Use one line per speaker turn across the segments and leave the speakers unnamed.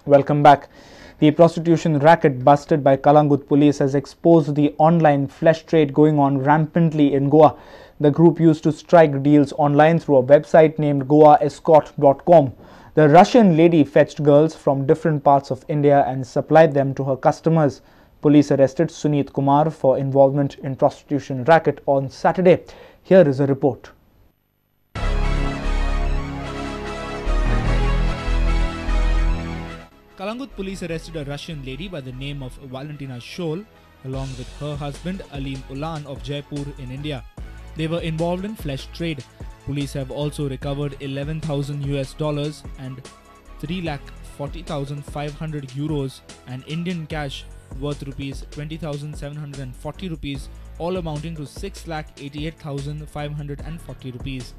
Welcome back. The prostitution racket busted by Kalangut police has exposed the online flesh trade going on rampantly in Goa. The group used to strike deals online through a website named goaescort.com. The Russian lady fetched girls from different parts of India and supplied them to her customers. Police arrested Suneet Kumar for involvement in prostitution racket on Saturday. Here is a report.
Kalangut police arrested a Russian lady by the name of Valentina Shol along with her husband Alim Ulan of Jaipur in India. They were involved in flesh trade. Police have also recovered $11,000 and 3,40,500 euros and Indian cash worth rupees 20,740 rupees, all amounting to 6,88,540 rupees.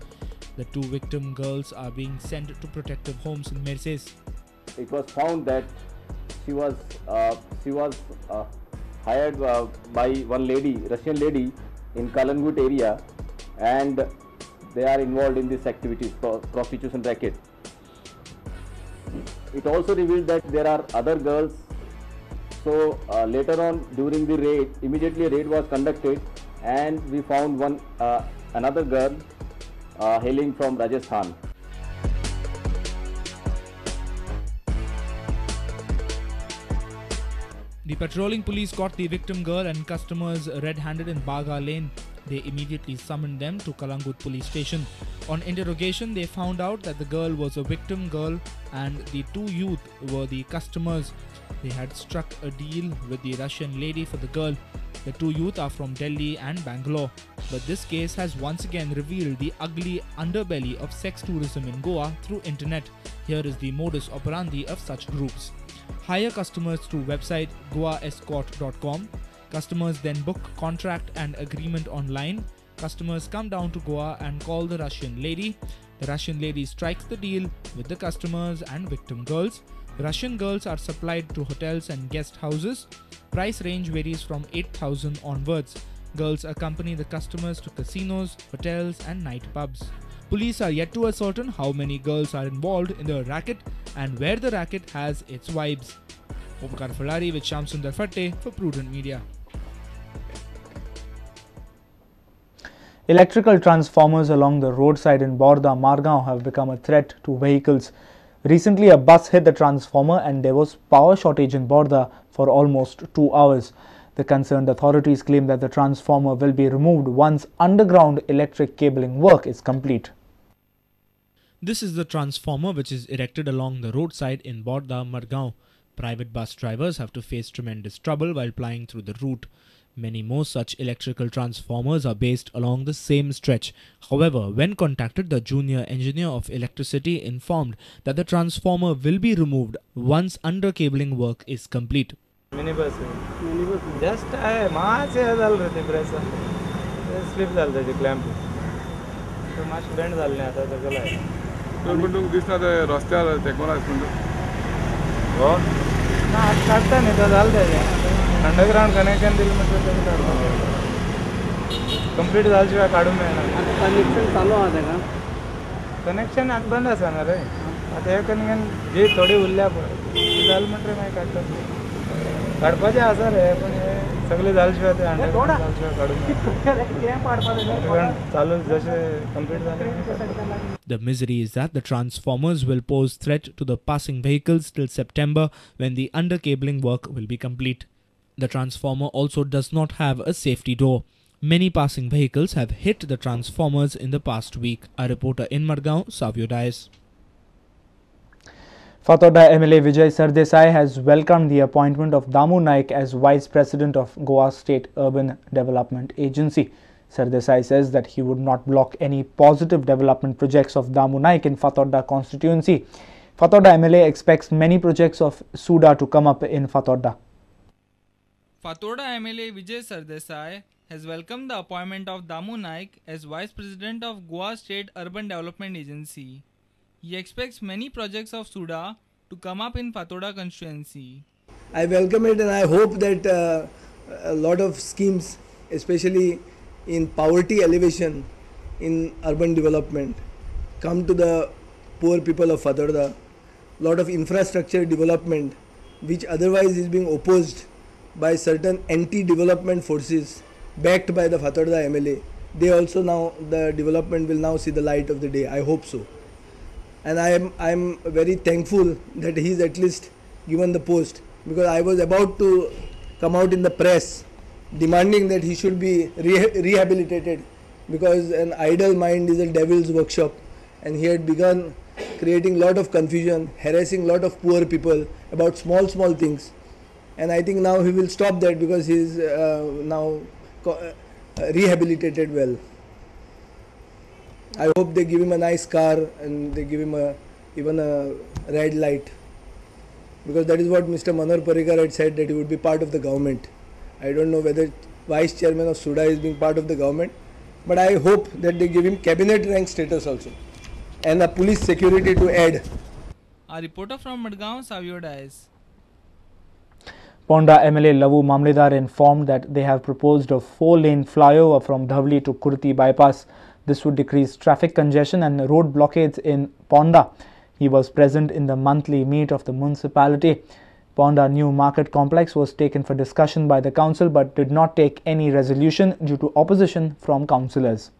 The two victim girls are being sent to protective homes in Mercedes.
It was found that she was hired by one lady, Russian lady in Kalangut area, and they are involved in this activities, prostitution racket. It also revealed that there are other girls. So later on during the raid, immediately a raid was conducted and we found another girl hailing from Rajasthan.
The patrolling police caught the victim girl and customers red-handed in Baga Lane. They immediately summoned them to Kalangut police station. On interrogation, they found out that the girl was a victim girl and the two youth were the customers. They had struck a deal with the Russian lady for the girl. The two youth are from Delhi and Bangalore. But this case has once again revealed the ugly underbelly of sex tourism in Goa through internet. Here is the modus operandi of such groups. Hire customers through website goaescort.com. Customers then book contract and agreement online. Customers come down to Goa and call the Russian lady. The Russian lady strikes the deal with the customers and victim girls. Russian girls are supplied to hotels and guest houses. Price range varies from 8,000 onwards. Girls accompany the customers to casinos, hotels and night pubs. Police are yet to ascertain how many girls are involved in the racket and where the racket has its vibes. Upakar Falari with Shamsundar Fatte for Prudent Media.
Electrical transformers along the roadside in Borda, Margao have become a threat to vehicles. Recently, a bus hit the transformer and there was power shortage in Borda for almost 2 hours. The concerned authorities claim that the transformer will be removed once underground electric cabling work is complete.
This is the transformer which is erected along the roadside in Borda, Margao. Private bus drivers have to face tremendous trouble while plying through the route. Many more such electrical transformers are based along the same stretch. However, when contacted, the junior engineer of electricity informed that the transformer will be removed once undercabling work is complete.
Minibus. Just mass slip clamp. So much bend underground connection complete connection connection बंद असणार रे आता हे connection जे थोडी उरल्या झाल म्हटरे नाही काढपाचे आसा रे पण हे सगळे झालशिवाय ते अंडरग्राउंड झालशिवाय काढून चालू जसे कंप्लीट झाले.
The misery is that the transformers will pose threat to the passing vehicles till September when the undercabling work will be complete. The transformer also does not have a safety door. Many passing vehicles have hit the transformers in the past week. A reporter in Margao, Savio Dias.
Fatorda MLA Vijay Sardessai has welcomed the appointment of Damu Naik as Vice President of Goa State Urban Development Agency. Sardessai says that he would not block any positive development projects of Damu Naik in Fatorda constituency. Fatorda MLA expects many projects of SUDA to come up in Fatorda.
Fatorda MLA Vijay Sardessai has welcomed the appointment of Damu Naik as Vice President of Goa State Urban Development Agency. He expects many projects of SUDA to come up in Fatorda constituency.
I welcome it and I hope that a lot of schemes, especially in poverty elevation in urban development, come to the poor people of Fatorda lot of infrastructure development which otherwise is being opposed by certain anti-development forces backed by the Fatorda MLA. They also now, the development will now see the light of the day. I hope so. And I'm very thankful that he's at least given the post, because I was about to come out in the press demanding that he should be rehabilitated, because an idle mind is a devil's workshop, and he had begun creating lot of confusion, harassing lot of poor people about small things. And I think now he will stop that, because he is now rehabilitated well. I hope they give him a nice car and they give him even a red light, because that is what Mr. Manor Parrikar had said, that he would be part of the government. I don't know whether Vice Chairman of SUDA is being part of the government, but I hope that they give him cabinet rank status also and a police security to add.
A reporter from Madgaon, Savio Dias.
Ponda MLA Lavu Mamledar informed that they have proposed a 4-lane flyover from Dhavli to Kurti bypass. This would decrease traffic congestion and road blockades in Ponda. He was present in the monthly meet of the municipality. Ponda New Market Complex was taken for discussion by the council but did not take any resolution due to opposition from councillors.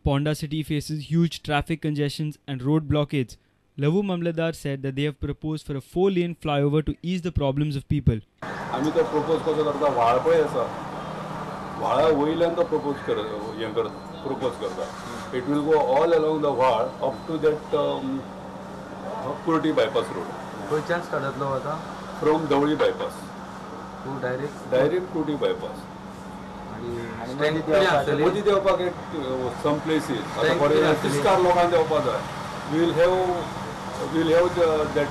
Ponda city faces huge traffic congestions and road blockades. Lavu Mamledar said that they have proposed for a 4-lane flyover to ease the problems of people.
आम्ही तो propose कसो करता व्हाळ पळय आसा व्हाळा वयल्यान तो propose करता it will go all along the व्हाळ up to that Kurti bypass road
खंयच्यान स्टार्ट जातलो आता
from Dhavali bypass
to
direct Kurti bypass
आणि
मदीं देवपाक एक सम प्लेसीस आतां फॉर तिस्कार लोकांक देवपाक जाय we'll have that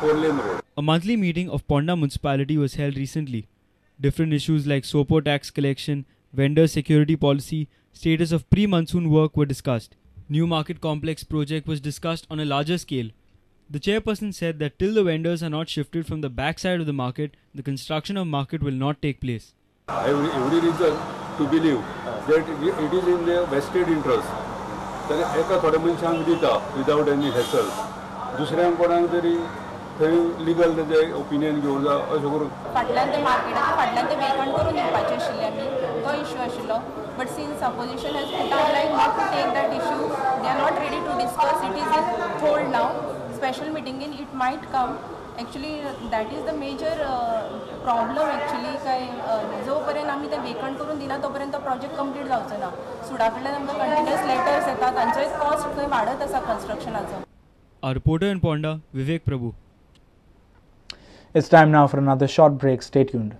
four-lane road.
A monthly meeting of Ponda municipality was held recently. Different issues like SOPO tax collection, vendor security policy, status of pre-monsoon work were discussed. New market complex project was discussed on a larger scale. The chairperson said that till the vendors are not shifted from the backside of the market, the construction of market will not take place.
I have every reason to believe that it is in their vested interest. तर एका थोड्या मनशांक दिता without any hassle दुसऱ्यांक कोणाक तरी थंय legal तेजे ओपिनियन घेवूं जाय अशें करून
फाटल्यान ते मार्केटाक फाटल्यान ते वेकंट करून दिवपाचे आशिल्ले आमी तो इशू आशिल्लो but since opposition has put out like not to take that issue they are not ready to discuss it is in hold नाव स्पेशल मिटिंगेन it might come actually that is the major problem actually काय जो पर्यंत आमी ते vacant करून दिना तो पर्यंत प्रोजेक्ट कंप्लीट जावचो ना सुडा कडल्यान आमकां कंटिन्युअस लेटर्स येतात तांचोय कॉस्ट खंय वाडत आसा कन्स्ट्रक्शनाचो.
Our reporter in Ponda, Vivek Prabhu.
It's time now for another short break. Stay tuned.